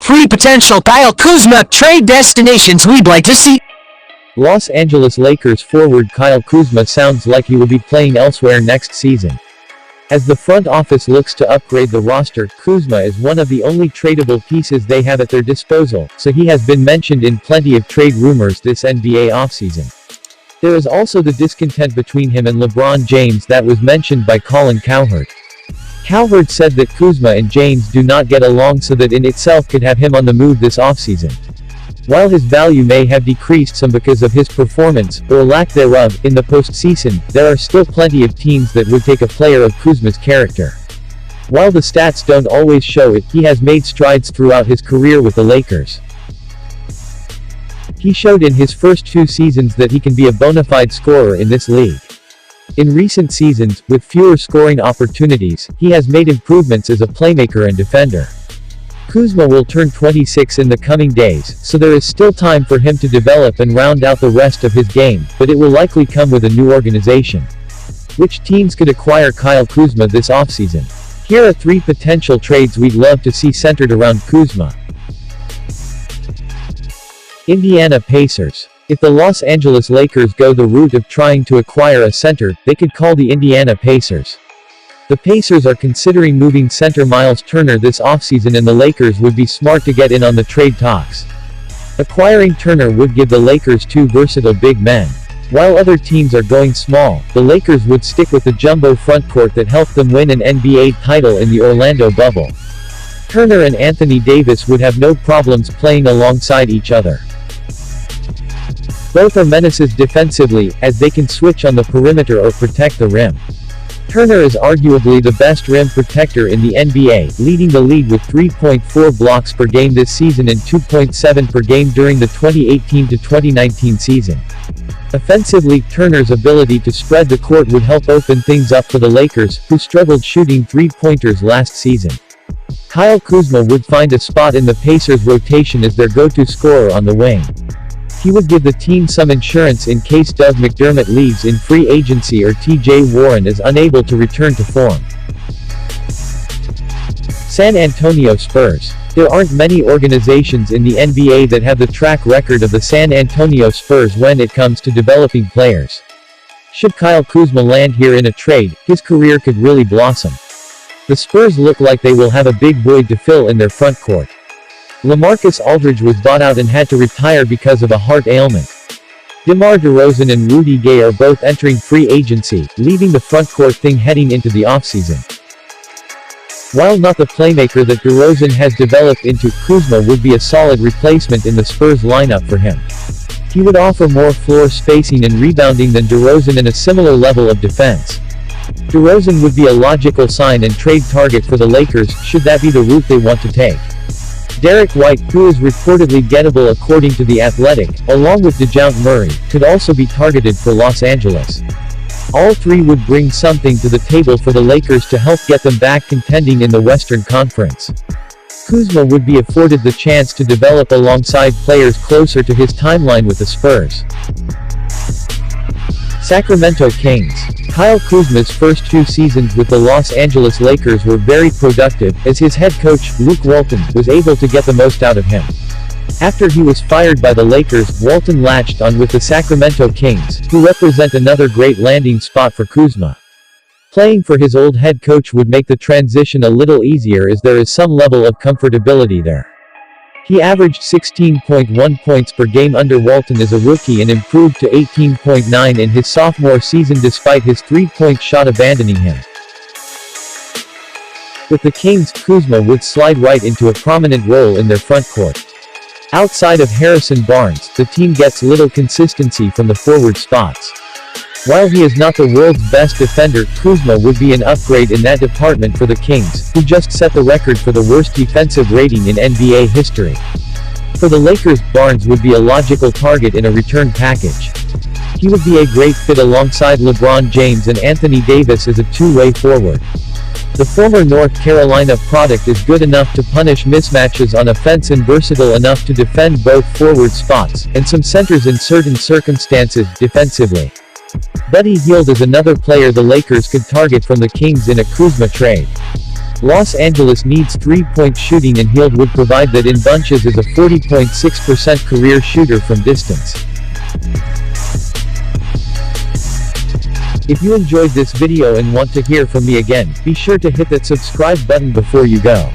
3 potential Kyle Kuzma trade destinations we'd like to see. Los Angeles Lakers forward Kyle Kuzma sounds like he will be playing elsewhere next season. As the front office looks to upgrade the roster, Kuzma is one of the only tradable pieces they have at their disposal, so he has been mentioned in plenty of trade rumors this NBA offseason. There is also the discontent between him and LeBron James that was mentioned by Colin Cowherd. Cowherd said that Kuzma and James do not get along, so that in itself could have him on the move this offseason. While his value may have decreased some because of his performance, or lack thereof, in the postseason, there are still plenty of teams that would take a player of Kuzma's character. While the stats don't always show it, he has made strides throughout his career with the Lakers. He showed in his first 2 seasons that he can be a bona fide scorer in this league. In recent seasons, with fewer scoring opportunities, he has made improvements as a playmaker and defender. Kuzma will turn 26 in the coming days, so there is still time for him to develop and round out the rest of his game, but it will likely come with a new organization. Which teams could acquire Kyle Kuzma this offseason? Here are 3 potential trades we'd love to see centered around Kuzma. Indiana Pacers. If the Los Angeles Lakers go the route of trying to acquire a center, they could call the Indiana Pacers. The Pacers are considering moving center Miles Turner this offseason, and the Lakers would be smart to get in on the trade talks. Acquiring Turner would give the Lakers 2 versatile big men. While other teams are going small, the Lakers would stick with the jumbo frontcourt that helped them win an NBA title in the Orlando bubble. Turner and Anthony Davis would have no problems playing alongside each other. Both are menaces defensively, as they can switch on the perimeter or protect the rim. Turner is arguably the best rim protector in the NBA, leading the league with 3.4 blocks per game this season and 2.7 per game during the 2018-2019 season. Offensively, Turner's ability to spread the court would help open things up for the Lakers, who struggled shooting 3-pointers last season. Kyle Kuzma would find a spot in the Pacers' rotation as their go-to scorer on the wing. He would give the team some insurance in case Doug McDermott leaves in free agency or TJ Warren is unable to return to form. San Antonio Spurs. There aren't many organizations in the NBA that have the track record of the San Antonio Spurs when it comes to developing players. Should Kyle Kuzma land here in a trade, his career could really blossom. The Spurs look like they will have a big void to fill in their front court. LaMarcus Aldridge was bought out and had to retire because of a heart ailment. DeMar DeRozan and Rudy Gay are both entering free agency, leaving the frontcourt thing heading into the offseason. While not the playmaker that DeRozan has developed into, Kuzma would be a solid replacement in the Spurs lineup for him. He would offer more floor spacing and rebounding than DeRozan and a similar level of defense. DeRozan would be a logical sign and trade target for the Lakers, should that be the route they want to take. Derek White, who is reportedly gettable according to The Athletic, along with DeJounte Murray, could also be targeted for Los Angeles. All 3 would bring something to the table for the Lakers to help get them back contending in the Western Conference. Kuzma would be afforded the chance to develop alongside players closer to his timeline with the Spurs. Sacramento Kings. Kyle Kuzma's first 2 seasons with the Los Angeles Lakers were very productive, as his head coach, Luke Walton, was able to get the most out of him. After he was fired by the Lakers, Walton latched on with the Sacramento Kings, who represent another great landing spot for Kuzma. Playing for his old head coach would make the transition a little easier, as there is some level of comfortability there. He averaged 16.1 points per game under Walton as a rookie and improved to 18.9 in his sophomore season despite his 3-point shot abandoning him. With the Kings, Kuzma would slide right into a prominent role in their frontcourt. Outside of Harrison Barnes, the team gets little consistency from the forward spots. While he is not the world's best defender, Kuzma would be an upgrade in that department for the Kings, who just set the record for the worst defensive rating in NBA history. For the Lakers, Barnes would be a logical target in a return package. He would be a great fit alongside LeBron James and Anthony Davis as a 2-way forward. The former North Carolina product is good enough to punish mismatches on offense and versatile enough to defend both forward spots, and some centers in certain circumstances, defensively. Buddy Hield is another player the Lakers could target from the Kings in a Kuzma trade. Los Angeles needs three-point shooting and Hield would provide that in bunches as a 40.6% career shooter from distance. If you enjoyed this video and want to hear from me again, be sure to hit that subscribe button before you go.